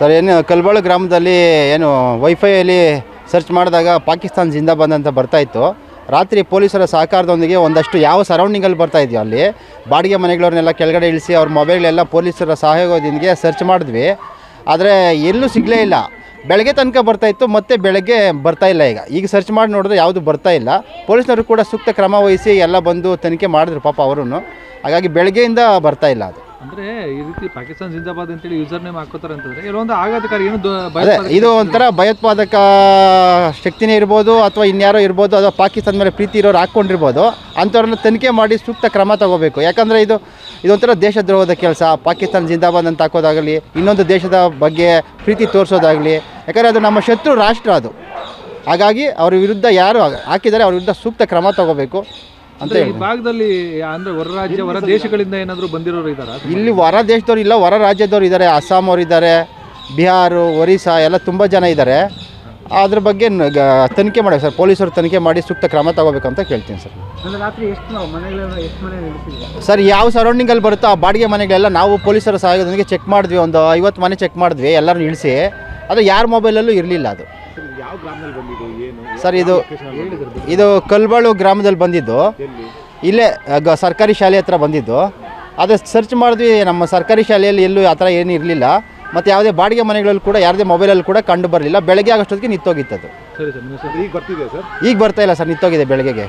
Sir ಏನು ಕಲ್ಬಾಳು ಗ್ರಾಮದಲ್ಲಿ ಏನು ವೈಫೈಯಲ್ಲಿ ಸರ್ಚ್ ಮಾಡಿದಾಗ ಪಾಕಿಸ್ತಾನ ಜಿಂದಾಬಾದ್ ಅಂತ ಬರ್ತಾಯಿತ್ತು. ರಾತ್ರಿ ಪೊಲೀಸರ ಸಹಕಾರದೊಂದಿಗೆ ಒಂದಷ್ಟು ಯಾವ ಸರೌಂಡಿಂಗಲ್ಲಿ ಬರ್ತಾಯಿದ್ವಿ ಅಲ್ಲಿ ಬಾಡಿಗೆ ಮನೆಗಳವ್ರನ್ನೆಲ್ಲ ಕೆಳಗಡೆ ಇಳಿಸಿ ಅವ್ರ ಮೊಬೈಲ್ನೆಲ್ಲ ಪೊಲೀಸರ ಸಹಯೋಗದೊಂದಿಗೆ ಸರ್ಚ್ ಮಾಡಿದ್ವಿ. ಆದರೆ ಎಲ್ಲೂ ಸಿಗಲೇ ಇಲ್ಲ. ಬೆಳಗ್ಗೆ ತನಕ ಬರ್ತಾಯಿತ್ತು, ಮತ್ತು ಬೆಳಗ್ಗೆ ಬರ್ತಾಯಿಲ್ಲ. ಈಗ ಸರ್ಚ್ ಮಾಡಿ ನೋಡಿದ್ರೆ ಯಾವುದು ಬರ್ತಾಯಿಲ್ಲ. ಪೊಲೀಸ್ನವರು ಕೂಡ ಸೂಕ್ತ ಕ್ರಮ ವಹಿಸಿ ಎಲ್ಲ ಬಂದು ತನಿಖೆ ಮಾಡಿದ್ರು ಪಾಪ ಅವರು. ಹಾಗಾಗಿ ಬೆಳಗ್ಗೆಯಿಂದ ಬರ್ತಾಯಿಲ್ಲ ಅದು. ಅಂದರೆ ಈ ರೀತಿ ಪಾಕಿಸ್ತಾನ ಜಿಂದಾಬಾದ್ ಅಂತೇಳಿ ಯೂಸರ್ ನೇಮ್ ಹಾಕೋತಾರೆ ಅಂತಂದರೆ ಕೆಲವೊಂದು ಆಘಾತಕಾರಿ ಏನು ಇದು ಒಂಥರ ಭಯೋತ್ಪಾದಕ ಶಕ್ತಿನೇ ಇರ್ಬೋದು ಅಥವಾ ಇನ್ಯಾರೋ ಇರ್ಬೋದು, ಅಥವಾ ಪಾಕಿಸ್ತಾನ ಮೇಲೆ ಪ್ರೀತಿ ಇರೋರು ಹಾಕ್ಕೊಂಡಿರ್ಬೋದು. ಅಂಥವ್ರನ್ನ ತನಿಖೆ ಮಾಡಿ ಸೂಕ್ತ ಕ್ರಮ ತಗೋಬೇಕು. ಯಾಕಂದರೆ ಇದೊಂಥರ ದೇಶದ್ರೋಹದ ಕೆಲಸ. ಪಾಕಿಸ್ತಾನ ಜಿಂದಾಬಾದ್ ಅಂತ ಹಾಕೋದಾಗಲಿ, ಇನ್ನೊಂದು ದೇಶದ ಬಗ್ಗೆ ಪ್ರೀತಿ ತೋರಿಸೋದಾಗಲಿ, ಯಾಕಂದರೆ ಅದು ನಮ್ಮ ಶತ್ರು ರಾಷ್ಟ್ರ ಅದು. ಹಾಗಾಗಿ ಅವ್ರ ವಿರುದ್ಧ ಯಾರು ಹಾಕಿದ್ದಾರೆ ಅವ್ರ ವಿರುದ್ಧ ಸೂಕ್ತ ಕ್ರಮ ತಗೋಬೇಕು ಅಂತ ಈ ಭಾಗದಲ್ಲಿ. ಅಂದರೆ ಹೊರ ರಾಜ್ಯ ಹೊರ ದೇಶಗಳಿಂದ ಏನಾದರೂ ಬಂದಿರೋರು ಇದ್ದಾರಾ? ಇಲ್ಲಿ ಹೊರ ದೇಶದವ್ರು ಇಲ್ಲ, ಹೊರ ರಾಜ್ಯದವ್ರು ಇದ್ದಾರೆ. ಅಸ್ಸಾಂ ಅವರು ಇದ್ದಾರೆ, ಬಿಹಾರ, ಒರಿಸ್ಸಾ ಎಲ್ಲ ತುಂಬ ಜನ ಇದ್ದಾರೆ. ಅದ್ರ ಬಗ್ಗೆ ತನಿಖೆ ಮಾಡಬೇಕು ಸರ್. ಪೊಲೀಸರು ತನಿಖೆ ಮಾಡಿ ಸೂಕ್ತ ಕ್ರಮ ತಗೋಬೇಕಂತ ಕೇಳ್ತೀನಿ ಸರ್. ಸರ್ ಯಾವ ಸರೌಂಡಿಂಗಲ್ಲಿ ಬರುತ್ತೋ ಆ ಬಾಡಿಗೆ ಮನೆಗಳೆಲ್ಲ ನಾವು ಪೊಲೀಸರ ಸಹಾಯದೊಂದಿಗೆ ಚೆಕ್ ಮಾಡಿದ್ವಿ. ಒಂದು 50 ಮನೆ ಚೆಕ್ ಮಾಡಿದ್ವಿ, ಎಲ್ಲರನ್ನು ಇಳಿಸಿ. ಅದು ಯಾರ ಮೊಬೈಲಲ್ಲೂ ಇರಲಿಲ್ಲ ಅದು. ಸರ್ ಇದು ಕಲ್ಬಾಳು ಗ್ರಾಮದಲ್ಲಿ ಬಂದಿದ್ದು, ಇಲ್ಲೇ ಸರ್ಕಾರಿ ಶಾಲೆ ಹತ್ರ ಬಂದಿದ್ದು. ಅದು ಸರ್ಚ್ ಮಾಡಿದ್ವಿ, ನಮ್ಮ ಸರ್ಕಾರಿ ಶಾಲೆಯಲ್ಲಿ ಎಲ್ಲೂ ಆ ಥರ ಏನೂ ಇರಲಿಲ್ಲ. ಮತ್ತು ಯಾವುದೇ ಬಾಡಿಗೆ ಮನೆಗಳಲ್ಲಿ ಕೂಡ ಯಾರದೇ ಮೊಬೈಲಲ್ಲಿ ಕೂಡ ಕಂಡು ಬರಲಿಲ್ಲ. ಬೆಳಗ್ಗೆ ಆಗೋಷ್ಟೊತ್ತಿಗೆ ನಿಂತೋಗಿತ್ತದು. ಈಗ ಬರ್ತಾ ಇಲ್ಲ ಸರ್, ನಿಂತೋಗಿದೆ ಬೆಳಗ್ಗೆಗೆ.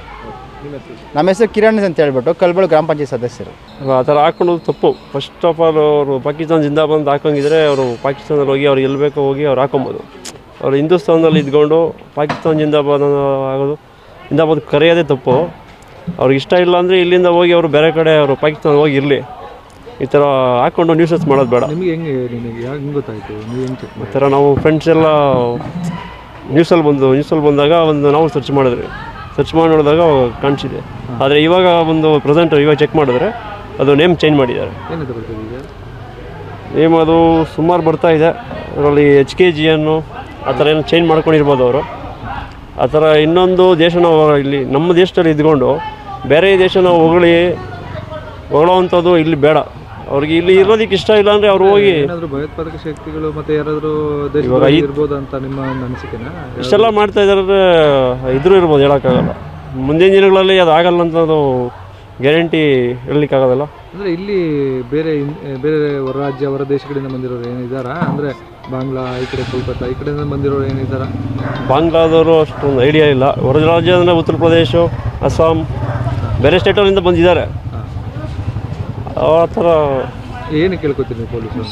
ನಮ್ಮ ಹೆಸರು ಕಿರಣ್ ಅಂತ ಹೇಳ್ಬಿಟ್ಟು, ಕಲ್ಬಾಳು ಗ್ರಾಮ ಪಂಚಾಯತ್ ಸದಸ್ಯರು. ಆ ಥರ ಹಾಕ್ಕೊಳ್ಳೋದು ತಪ್ಪು. ಫಸ್ಟ್ ಆಫ್ ಆಲ್ ಅವರು ಪಾಕಿಸ್ತಾನ ಜಿಂದಾಬಾದ್ ಹಾಕೋಂಗಿದ್ರೆ ಅವರು ಪಾಕಿಸ್ತಾನದಲ್ಲಿ ಹೋಗಿ ಅವ್ರು ಎಲ್ಲಿ ಬೇಕೋ ಹೋಗಿ ಅವ್ರು ಹಾಕೊಬೋದು. ಅವರು ಹಿಂದೂಸ್ತಾನದಲ್ಲಿ ಇದ್ಕೊಂಡು ಪಾಕಿಸ್ತಾನ ಜಿಂದಾಬಾದ್ ಆಗೋದು, ಜಿಂದಾಬಾದ್ ಕರೆಯೋದೇ ತಪ್ಪು. ಅವ್ರಿಗೆ ಇಷ್ಟ ಇಲ್ಲ ಅಂದರೆ ಇಲ್ಲಿಂದ ಹೋಗಿ ಅವರು ಬೇರೆ ಕಡೆ ಅವರು ಪಾಕಿಸ್ತಾನ ಹೋಗಿ ಇರಲಿ. ಈ ಥರ ಹಾಕ್ಕೊಂಡು ನ್ಯೂಸಸ್ ಮಾಡೋದು ಬೇಡ. ನಿಮಗೆ ಹೆಂಗೆ ಗೊತ್ತಾಯಿತು? ನೀವು ಹೆಂಗೆ ಚೆಕ್ ಈ ಥರ ನಾವು ಫ್ರೆಂಡ್ಸ್ ಎಲ್ಲ ನ್ಯೂಸಲ್ಲಿ ಬಂದಾಗ ನಾವು ಸರ್ಚ್ ಮಾಡಿದ್ವಿ. ಸರ್ಚ್ ಮಾಡಿ ನೋಡಿದಾಗ ಕಾಣಿಸಿದೆ. ಆದರೆ ಇವಾಗ ಇವಾಗ ಚೆಕ್ ಮಾಡಿದ್ರೆ ಅದು ನೇಮ್ ಚೇಂಜ್ ಮಾಡಿದ್ದಾರೆ. ಏನಂತ ಬರ್ತದೆ ಈಗ ನೇಮ್? ಅದು ಸುಮಾರು ಬರ್ತಾಯಿದೆ. ಅದರಲ್ಲಿ HKGN ಆ ಥರ ಏನೋ ಚೇಂಜ್ ಮಾಡ್ಕೊಂಡಿರ್ಬೋದು ಅವರು. ಆ ಥರ ಇನ್ನೊಂದು ದೇಶನ ಇಲ್ಲಿ ನಮ್ಮ ದೇಶದಲ್ಲಿ ಇದ್ಕೊಂಡು ಬೇರೆ ದೇಶನ ಹೊಗಳೋವಂಥದ್ದು ಇಲ್ಲಿ ಬೇಡ. ಅವ್ರಿಗೆ ಇಲ್ಲಿ ಇರೋದಕ್ಕೆ ಇಷ್ಟ ಇಲ್ಲ ಅಂದರೆ ಅವ್ರು ಹೋಗಿ ಏನಾದರೂ ಭಯೋತ್ಪಾದಕ ಶಕ್ತಿಗಳು ಮತ್ತು ಯಾರಾದರೂ ಇರ್ಬೋದು ಅಂತ ನಿಮ್ಮ ಒಂದು ಅನಿಸಿಕೆನಾ? ಇಷ್ಟೆಲ್ಲ ಮಾಡ್ತಾ ಇದ್ದಾರೆ ಇದ್ರೂ ಇರ್ಬೋದು, ಹೇಳೋಕ್ಕಾಗಲ್ಲ. ಮುಂದಿನ ದಿನಗಳಲ್ಲಿ ಅದು ಆಗಲ್ಲ ಅಂತ ಅದು ಗ್ಯಾರಂಟಿ ಹೇಳಲಿಕ್ಕಾಗೋದಲ್ಲ. ಅಂದರೆ ಇಲ್ಲಿ ಬೇರೆ ಹೊರ ರಾಜ್ಯ ಹೊರ ದೇಶಗಳಿಂದ ಬಂದಿರೋರು ಏನಿದ್ದಾರಾ? ಅಂದರೆ ಬಾಂಗ್ಲಾ, ಈ ಕಡೆ ಕೋಲ್ಕತ್ತಾ, ಈ ಕಡೆಯಿಂದ ಬಂದಿರೋರು ಏನಿದ್ದಾರಾ? ಬಾಂಗ್ಲಾದವರು ಅಷ್ಟೊಂದು ಐಡಿಯಾ ಇಲ್ಲ. ಹೊರ ರಾಜ್ಯ ಅಂದರೆ ಉತ್ತರ ಪ್ರದೇಶ, ಅಸ್ಸಾಂ, ಬೇರೆ ಸ್ಟೇಟಲ್ಲಿಂದ ಬಂದಿದ್ದಾರೆ. ಆ ಥರ ಏನು ಕೇಳ್ಕೊತೀನಿ ಪೊಲೀಸರು?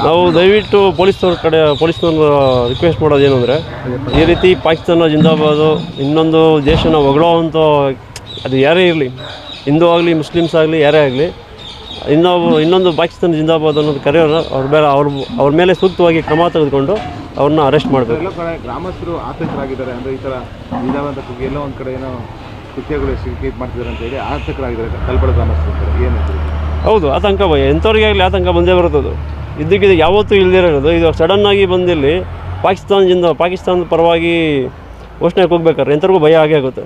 ನಾವು ದಯವಿಟ್ಟು ಪೊಲೀಸ್ನವ್ರ ರಿಕ್ವೆಸ್ಟ್ ಮಾಡೋದು ಏನು ಅಂದರೆ, ಈ ರೀತಿ ಪಾಕಿಸ್ತಾನ ಜಿಂದಾಬಾದು ಇನ್ನೊಂದು ದೇಶನ ಹೊಗಳೋವಂಥ ಅದು ಯಾರೇ ಇರಲಿ, ಹಿಂದೂ ಆಗಲಿ ಮುಸ್ಲಿಮ್ಸ್ ಆಗಲಿ ಯಾರೇ ಆಗಲಿ, ಇನ್ನೊಂದು ಪಾಕಿಸ್ತಾನ ಜಿಂದಾಬಾದ್ ಅನ್ನೋದು ಕರೆಯೋಣ. ಅವ್ರ ಮೇಲೆ ಸೂಕ್ತವಾಗಿ ಕ್ರಮ ತೆಗೆದುಕೊಂಡು ಅವ್ರನ್ನ ಅರೆಸ್ಟ್ ಮಾಡಬೇಕು. ಎಲ್ಲ ಕಡೆ ಗ್ರಾಮಸ್ಥರು ಆತಂಕರಾಗಿದ್ದಾರೆ. ಅಂದರೆ ಈ ಥರ ಜಿಂದಾಬಾದ್ ಅಂತ ಎಲ್ಲೋ ಒಂದು ಕಡೆ ಏನೋ ಕೃತ್ಯಗಳು ಇದು ಮಾಡ್ತಿದ್ದಾರೆ ಅಂತ ಹೇಳಿ ಆತಂಕರಾಗಿದ್ದಾರೆ ಕಲ್ಬಾಳು ಗ್ರಾಮಸ್ಥರು. ಏನು? ಹೌದು, ಆತಂಕ ಭಯ ಎಂಥವ್ರಿಗೆ ಆಗಲಿ ಆತಂಕ ಬಂದೇ ಬರುತ್ತದು. ಇದಕ್ಕೆ ಯಾವತ್ತೂ ಇಲ್ಲದಿರೋದು. ಇದು ಸಡನ್ನಾಗಿ ಬಂದಿಲ್ಲಿ ಪಾಕಿಸ್ತಾನದ ಪರವಾಗಿ ಘೋಷಣೆಗೆ ಹೋಗ್ಬೇಕಾದ್ರೆ ಎಂಥವ್ರಿಗೂ ಭಯ ಆಗೇ ಆಗುತ್ತೆ.